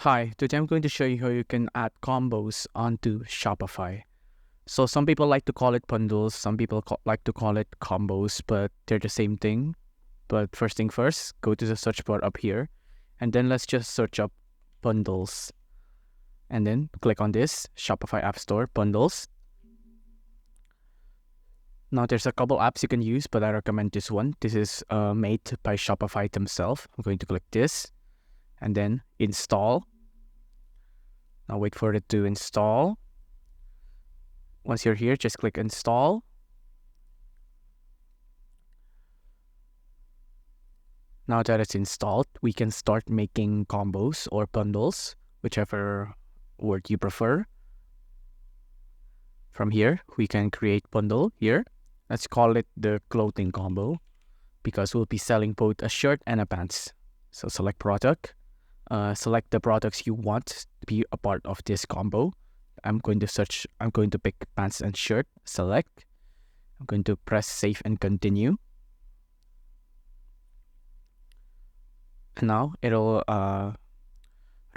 Hi, today I'm going to show you how you can add combos onto Shopify. So some people like to call it bundles, some people like to call it combos, but they're the same thing. But first thing first, go to the search bar up here, and then let's just search up bundles. And then click on this, Shopify App Store, bundles. Now there's a couple apps you can use, but I recommend this one. This is made by Shopify themselves. I'm going to click this, and then install. Now wait for it to install. Once you're here, just click install. Now that it's installed, we can start making combos or bundles, whichever word you prefer. From here, we can create bundle here. Let's call it the clothing combo because we'll be selling both a shirt and a pants. So select product, select the products you want to be a part of this combo. I'm going to pick pants and shirt, select. I'm going to press save and continue. And now it'll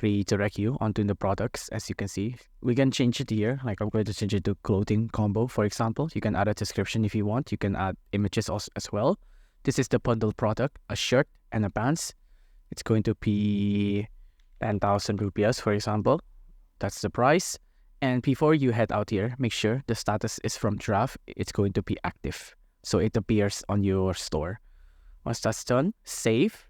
redirect you onto the products. As you can see, we can change it here. Like I'm going to change it to clothing combo, for example. You can add a description if you want. You can add images as well. This is the bundle product, a shirt and a pants. It's going to be 10,000 rupiahs, for example. That's the price. And before you head out here, make sure the status is from draft. It's going to be active, so it appears on your store. Once that's done, save.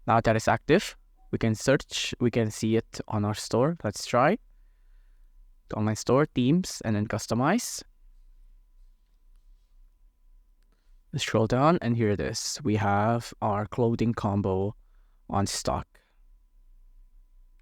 Now that is active, we can search, we can see it on our store. Let's try. The online store, themes, and then customize. Let's scroll down, and here it is. We have our clothing combo on stock.